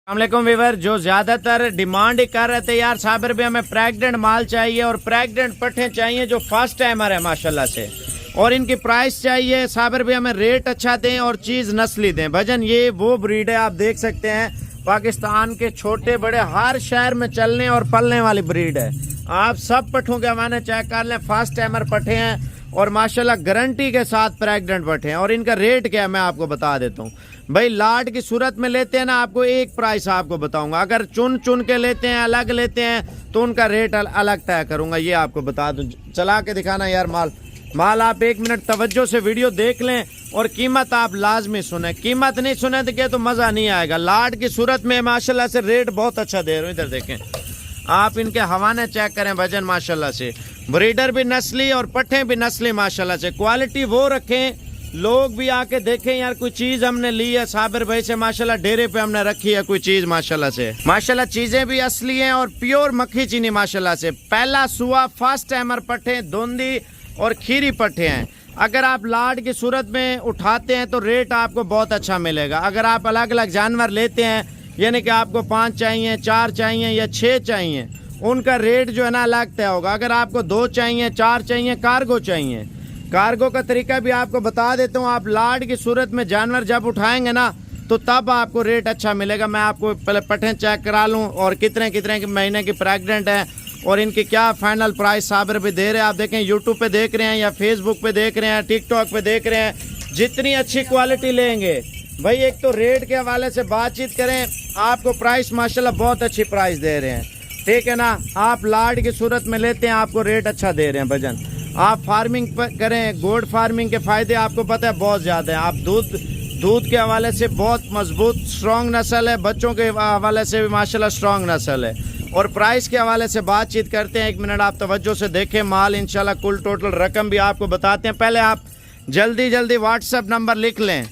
अस्सलामुअलैकुम वीवर, जो ज़्यादातर डिमांड ही कर रहे थे यार साबिर भी हमें प्रेग्नेंट माल चाहिए और प्रेग्नेंट पट्ठे चाहिए जो फर्स्ट टाइमर है माशाल्लाह से, और इनकी प्राइस चाहिए साबिर भी हमें रेट अच्छा दें और चीज़ नस्ली दें। भजन ये वो ब्रीड है, आप देख सकते हैं पाकिस्तान के छोटे बड़े हर शहर में चलने और पलने वाली ब्रीड है। आप सब पट्ठों के हमारे चेक कर लें, फर्स्ट टाइमर पट्ठे हैं और माशाल्लाह गारंटी के साथ प्रेग्नेंट पट्ठे हैं। और इनका रेट क्या है मैं आपको बता देता हूँ भाई। लाट की सूरत में लेते हैं ना, आपको एक प्राइस आपको बताऊंगा। अगर चुन चुन के लेते हैं, अलग लेते हैं तो उनका रेट अलग तय करूंगा, ये आपको बता दूं। चला के दिखाना यार माल आप 1 मिनट तवज्जो से वीडियो देख लें और कीमत आप लाजमी सुने। कीमत नहीं सुने तो मज़ा नहीं आएगा। लाट की सूरत में माशाल्लाह से रेट बहुत अच्छा दे रहा हूँ। इधर देखें आप, इनके हवाने चेक करें भजन, माशाल्लाह से ब्रीडर भी नस्ली और पट्ठे भी नस्ली माशाल्लाह से। क्वालिटी वो रखें, लोग भी आके देखें यार कोई चीज़ हमने ली है साबिर भाई से, माशाल्लाह डेरे पे हमने रखी है कोई चीज़ माशाल्लाह से। माशाल्लाह चीज़ें भी असली हैं और प्योर मक्खी चीनी माशाल्लाह से। पहला सुआ फर्स्ट टाइमर पट्ठे, धुंधी और खीरी पट्ठे हैं। अगर आप लाट की सूरत में उठाते हैं तो रेट आपको बहुत अच्छा मिलेगा। अगर आप अलग अलग जानवर लेते हैं, यानी कि आपको 5 चाहिए, 4 चाहिए या 6 चाहिए, उनका रेट जो है ना अलग तय होगा। अगर आपको 2 चाहिए, 4 चाहिए, कार्गो चाहिए, कार्गो का तरीका भी आपको बता देता हूँ। आप लाट की सूरत में जानवर जब उठाएंगे ना तो तब आपको रेट अच्छा मिलेगा। मैं आपको पहले पट्ठे चेक करा लूँ और कितने कितने के महीने की प्रेग्नेंट है और इनकी क्या फाइनल प्राइस साबिर भी दे रहे हैं। आप देखें यूट्यूब पे देख रहे हैं या फेसबुक पे देख रहे हैं, टिकटॉक पे देख रहे हैं, जितनी अच्छी क्वालिटी लेंगे भाई, एक तो रेट के हवाले से बातचीत करें, आपको प्राइस माशाल्लाह बहुत अच्छी प्राइस दे रहे हैं, ठीक है ना। आप लाट की सूरत में लेते हैं, आपको रेट अच्छा दे रहे हैं भजन। आप फार्मिंग करें, गोड फार्मिंग के फ़ायदे आपको पता है बहुत ज़्यादा हैं। आप दूध के हवाले से बहुत मजबूत स्ट्रॉन्ग नस्ल है, बच्चों के हवाले से भी माशाल्लाह स्ट्रॉन्ग नस्ल है। और प्राइस के हवाले से बातचीत करते हैं, 1 मिनट आप तवज्जो से देखें माल, इंशाल्लाह कुल टोटल रकम भी आपको बताते हैं। पहले आप जल्दी व्हाट्सएप नंबर लिख लें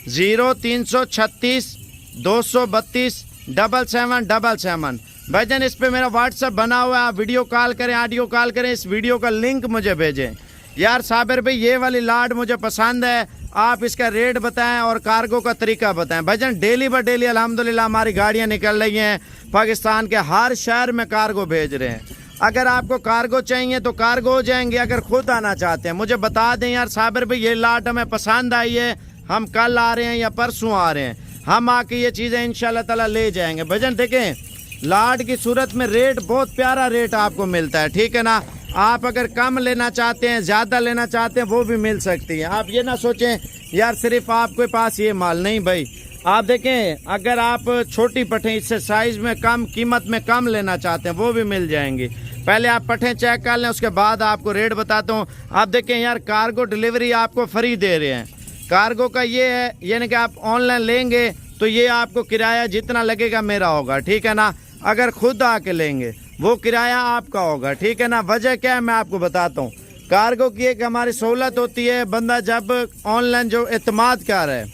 0336 232 7777। भाईजान इस पे मेरा व्हाट्सएप बना हुआ है, आप वीडियो कॉल करें, ऑडियो कॉल करें, इस वीडियो का लिंक मुझे भेजें। यार साबिर भाई ये वाली लाट मुझे पसंद है, आप इसका रेट बताएं और कार्गो का तरीका बताएं। भाईजान डेली बाय डेली अल्हम्दुलिल्लाह हमारी गाड़ियां निकल रही हैं, पाकिस्तान के हर शहर में कार्गो भेज रहे हैं। अगर आपको कार्गो चाहिए तो कार्गो हो जाएंगे। अगर खुद आना चाहते हैं मुझे बता दें यार साबिर भाई ये लाट हमें पसंद आई है, हम कल आ रहे हैं या परसों आ रहे हैं, हम आके ये चीज़ें इंशाल्लाह ताला ले जाएंगे। भाईजान देखें लाट की सूरत में रेट बहुत प्यारा रेट आपको मिलता है, ठीक है ना। आप अगर कम लेना चाहते हैं, ज़्यादा लेना चाहते हैं, वो भी मिल सकती है। आप ये ना सोचें यार सिर्फ आपके पास ये माल नहीं भाई। आप देखें अगर आप छोटी पट्ठे इससे साइज़ में कम, कीमत में कम लेना चाहते हैं वो भी मिल जाएंगी। पहले आप पट्ठे चेक कर लें, उसके बाद आपको रेट बताता हूँ। आप देखें यार कार्गो डिलीवरी आपको फ्री दे रहे हैं। कार्गो का ये है, यानी कि आप ऑनलाइन लेंगे तो ये आपको किराया जितना लगेगा मेरा होगा, ठीक है ना। अगर खुद आके लेंगे वो किराया आपका होगा, ठीक है ना। वजह क्या है मैं आपको बताता हूँ। कार्गो की एक हमारी सहूलत होती है, बंदा जब ऑनलाइन जो एतमाद कर रहा है,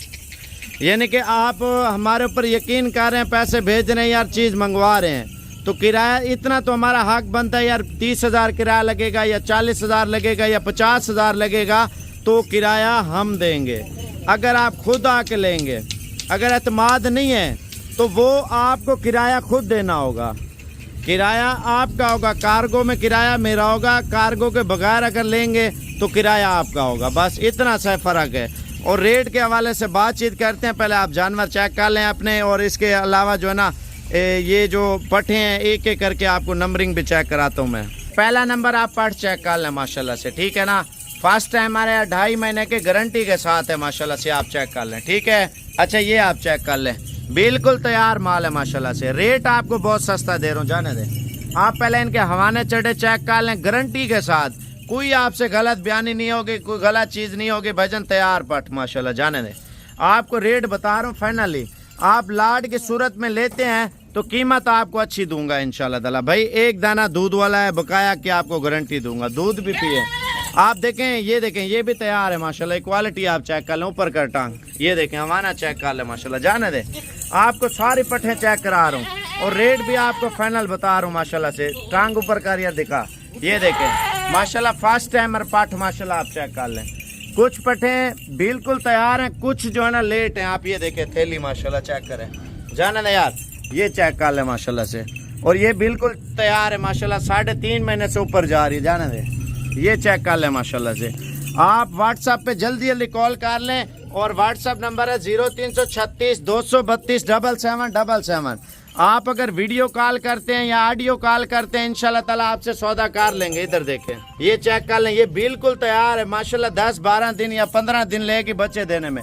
यानी कि आप हमारे ऊपर यकीन कर रहे हैं, पैसे भेज रहे हैं यार, चीज़ मंगवा रहे हैं, तो किराया इतना तो हमारा हक बनता है यार। 30,000 किराया लगेगा या 40,000 लगेगा या 50,000 लगेगा तो किराया हम देंगे। अगर आप खुद आके लेंगे, अगर एतमाद नहीं है तो वो आपको किराया खुद देना होगा, किराया आपका होगा। कार्गो में किराया मेरा होगा, कार्गो के बगैर अगर लेंगे तो किराया आपका होगा, बस इतना सा फ़र्क है। और रेट के हवाले से बातचीत करते हैं। पहले आप जानवर चेक कर लें अपने, और इसके अलावा जो है ना ये जो पट्ठे हैं एक एक करके आपको नंबरिंग भी चेक कराता हूँ मैं। पहला नंबर आप पट्ठ चेक कर लें माशाल्लाह से, ठीक है ना। फर्स्ट टाइम हमारे 2.5 महीने के गारंटी के साथ है माशाल्लाह से, आप चेक कर लें, ठीक है। अच्छा ये आप चेक कर लें, बिल्कुल तैयार माल है माशाल्लाह से। रेट आपको बहुत सस्ता दे रहा हूँ, जाने दें। आप पहले इनके हवाने चढ़े चेक कर लें गारंटी के साथ, कोई आपसे गलत बयानी नहीं होगी, कोई गलत चीज़ नहीं होगी। भजन तैयार पट माशाल्लाह, जाने दें। आपको रेट बता रहा हूँ फाइनली, आप लाट की सूरत में लेते हैं तो कीमत आपको अच्छी दूंगा इंशाल्लाह ताला। भाई एक दाना दूध वाला है बकाया की आपको गारंटी दूंगा, दूध भी पिए। आप देखें ये भी तैयार है माशाल्लाह। क्वालिटी आप चेक कर लें, ऊपर कर टांग, ये देखें हवाना चेक कर लें माशाल्लाह, जाने दे। आपको सारी पट्ठे चेक करा रहा हूँ और रेट भी आपको फाइनल बता रहा हूँ माशाल्लाह से। टांग ऊपर कर यार दिखा, ये देखें माशाल्लाह फर्स्ट टाइमर पाठ माशाल्लाह, आप चेक कर लें। कुछ पट्ठे बिल्कुल तैयार हैं, कुछ जो है ना लेट हैं। आप ये देखें थैली माशाल्लाह चेक करें, जाना ना यार। ये चेक कर ले माशाल्लाह से। और ये बिल्कुल तैयार है माशाल्लाह, 3.5 महीने से ऊपर जा रही है, जाने दे। ये चेक कर ले माशाल्लाह से। आप व्हाट्सएप पे जल्दी जल्दी कॉल कर लें और व्हाट्सएप नंबर है 0336 232 7777। आप अगर वीडियो कॉल करते हैं या ऑडियो कॉल करते हैं इंशाल्लाह ताला आपसे सौदा कर लेंगे। इधर देखें, ये चेक कर लें, ये बिल्कुल तैयार है माशाल्लाह, 10-12 दिन या 15 दिन लेके बच्चे देने में।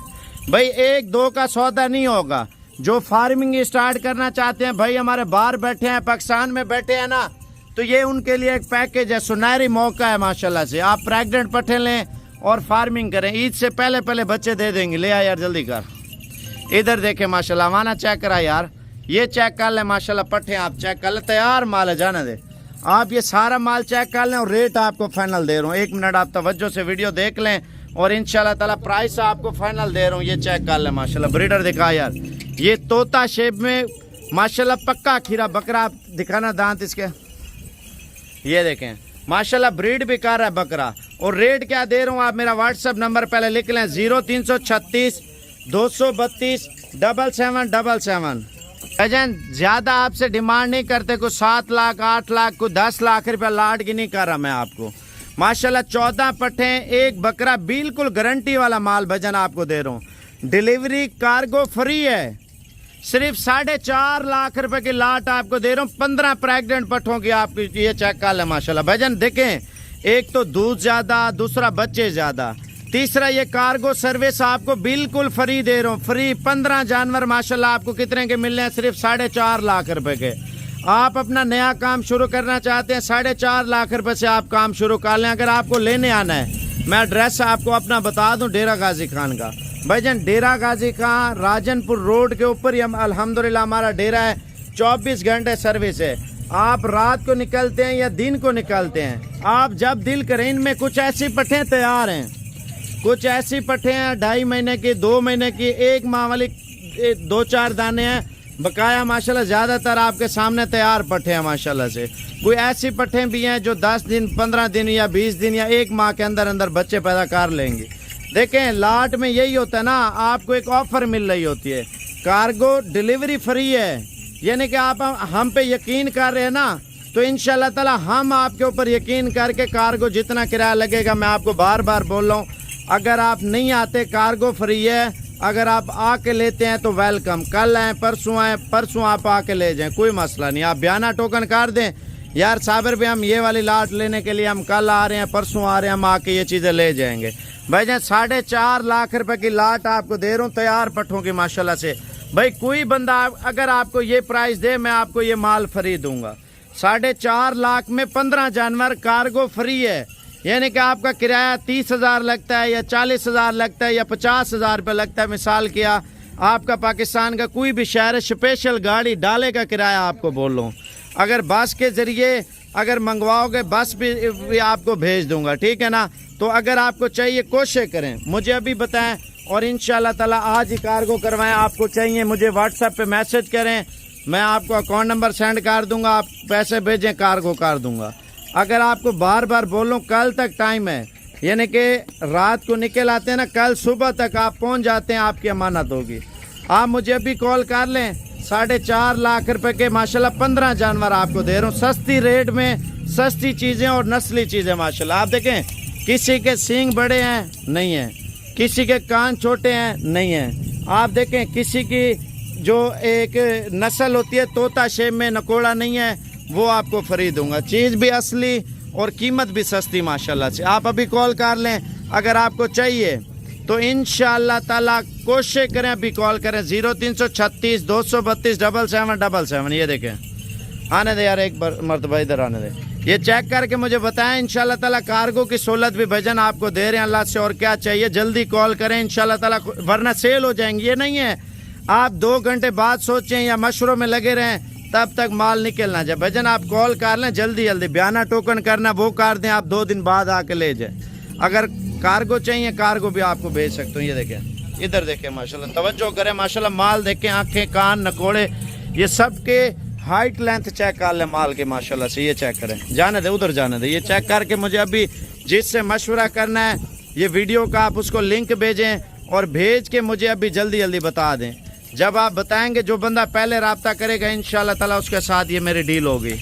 भाई 1-2 का सौदा नहीं होगा। जो फार्मिंग स्टार्ट करना चाहते हैं भाई, हमारे बाहर बैठे हैं, पाकिस्तान में बैठे हैं ना, तो ये उनके लिए एक पैकेज है, सुनहरी मौका है माशाल्लाह से। आप प्रेग्नेंट पट्ठे लें और फार्मिंग करें, ईद से पहले पहले बच्चे दे देंगे। ले आ यार जल्दी कर। इधर देखें माशाल्लाह, वाना चेक करा यार, ये चेक कर लें माशाल्लाह, पट्ठे आप चेक कर लें, तैयार माल है, जाने दे। आप ये सारा माल चेक कर लें और रेट आपको फाइनल दे रहा हूँ। 1 मिनट आप तवज्जो से वीडियो देख लें और इंशाल्लाह ताला प्राइस आपको फाइनल दे रहा हूँ। ये चेक कर लें माशाल्लाह, ब्रीडर दिखा यार, ये तोता शेप में माशाल्लाह पक्का खीरा बकरा। आप दिखाना दांत इसके, ये देखें माशाल्लाह, ब्रीड भी कर रहा है बकरा। और रेट क्या दे रहा हूँ, आप मेरा व्हाट्सएप नंबर पहले लिख लें, 0336 232 7777। अजन ज़्यादा आपसे डिमांड नहीं करते, कोई 7 लाख 8 लाख कोई 10 लाख रुपया लाड की नहीं कर रहा मैं आपको। माशाल्लाह 14 पट्टे, एक बकरा, बिल्कुल गारंटी वाला माल भजन आपको दे रहा हूँ। डिलीवरी कार्गो फ्री है, सिर्फ 4.5 लाख रुपए की लाट आपको दे रहा हूँ। 15 प्रेग्नेंट पट्ठों की आपकी ये चेक कर ले माशाल्लाह भजन। देखें, एक तो दूध ज़्यादा, दूसरा बच्चे ज़्यादा, तीसरा ये कार्गो सर्विस आपको बिल्कुल फ्री दे रहा हूँ, फ्री। 15 जानवर माशाल्लाह आपको कितने के मिल रहे हैं, सिर्फ 4.5 लाख रुपए के। आप अपना नया काम शुरू करना चाहते हैं, 4.5 लाख रुपए से आप काम शुरू कर लें। अगर आपको लेने आना है, मैं एड्रेस आपको अपना बता दूं, डेरा गाजी खान का भाईजान, डेरा गाजी खान राजनपुर रोड के ऊपर ही हम अल्हम्दुलिल्लाह हमारा डेरा है। 24 घंटे सर्विस है। आप रात को निकलते हैं या दिन को निकलते हैं, आप जब दिल करें। इनमें कुछ ऐसी पट्ठे तैयार हैं, कुछ ऐसी पट्ठे हैं 2.5 महीने की, 2 महीने की, 1 माह वाली 2-4 दाने हैं बकाया माशाल्लाह। ज़्यादातर आपके सामने तैयार पट्ठे हैं माशाल्लाह से। कोई ऐसी पट्ठे भी हैं जो 10 दिन 15 दिन या 20 दिन या 1 माह के अंदर अंदर बच्चे पैदा कर लेंगे। देखें, लाट में यही होता है ना, आपको एक ऑफर मिल रही होती है, कार्गो डिलीवरी फ्री है। यानी कि आप हम पे यकीन कर रहे हैं ना, तो इंशाल्लाह ताला हम आपके ऊपर यकीन करके कार्गो जितना किराया लगेगा, मैं आपको बार बार बोल रहा हूँ, अगर आप नहीं आते कार्गो फ्री है। अगर आप आके लेते हैं तो वेलकम, कल आए परसों आप आके ले जाएं, कोई मसला नहीं। आप बयाना टोकन कर दें यार साबिर भी, हम ये वाली लाट लेने के लिए हम कल आ रहे हैं, परसों आ रहे हैं, हम आके ये चीज़ें ले जाएंगे। भाई जान 4.5 लाख रुपए की लाट आपको दे रहा हूँ तैयार पट्ठों की माशाल्लाह से। भाई कोई बंदा अगर आपको ये प्राइस दे, मैं आपको ये माल फ्री दूंगा। 4.5 लाख में 15 जानवर, कार्गो फ्री है। यानी कि आपका किराया 30,000 लगता है या 40,000 लगता है या 50,000 रुपये लगता है। मिसाल किया, आपका पाकिस्तान का कोई भी शहर, स्पेशल गाड़ी डाले का किराया आपको बोल रहा हूँ। अगर बस के ज़रिए अगर मंगवाओगे, बस भी आपको भेज दूंगा, ठीक है ना। तो अगर आपको चाहिए कोशिश करें, मुझे अभी बताएं और इंशाल्लाह ताला आज ही कार्गो करवाएं। आपको चाहिए मुझे व्हाट्सएप पे मैसेज करें, मैं आपको अकाउंट नंबर सेंड कर दूंगा, आप पैसे भेजें, कार्गो कर दूंगा। अगर आपको बार बार बोलूं, कल तक टाइम है, यानी कि रात को निकल आते हैं ना, कल सुबह तक आप पहुंच जाते हैं, आपकी अमानत होगी। आप मुझे अभी कॉल कर लें। 4.5 लाख रुपए के माशाल्लाह 15 जानवर आपको दे रहा हूँ, सस्ती रेट में, सस्ती चीज़ें और नस्ली चीज़ें माशाल्लाह। आप देखें, किसी के सींग बड़े हैं नहीं है, किसी के कान छोटे हैं नहीं है। आप देखें, किसी की जो एक नस्ल होती है तोता शेप में, नकोड़ा नहीं है, वो आपको फ्री दूंगा। चीज़ भी असली और कीमत भी सस्ती माशाल्लाह से। आप अभी कॉल कर लें अगर आपको चाहिए तो इंशाअल्लाह ताला कोशिश करें, अभी कॉल करें 0336 232 7777। ये देखें, आने दे यार एक मरतबा, इधर आने दे, ये चेक करके मुझे बताएं। इंशाल्लाह ताला कार्गो की सहूलत भी भजन आपको दे रहे हैं, अल्लाह से और क्या चाहिए। जल्दी कॉल करें इंशाल्लाह ताला, वरना सेल हो जाएंगी। ये नहीं है आप 2 घंटे बाद सोचें या मशवरों में लगे रहें, तब तक माल निकलना जाए। भजन आप कॉल कर लें जल्दी जल्दी, बयाना टोकन करना वो कर दें, आप 2 दिन बाद आके ले जाए। अगर कार्गो चाहिए, कार्गो भी आपको भेज सकते हो। ये देखें, इधर देखें माशाल्लाह, तवज्जो करें माशाल्लाह, माल देखें, आंखें कान नकोड़े, ये सब के हाइट लेंथ चेक कर लें माल के माशाल्लाह से। ये चेक करें, जाने दे उधर जाने दे, ये चेक करके मुझे अभी जिससे मशवरा करना है, ये वीडियो का आप उसको लिंक भेजें और भेज के मुझे अभी जल्दी जल्दी बता दें। جب آپ بتائیں گے جو بندہ پہلے رابطہ کرے گا انشاءاللہ تعالی اس کے ساتھ یہ میری ڈیل ہوگی.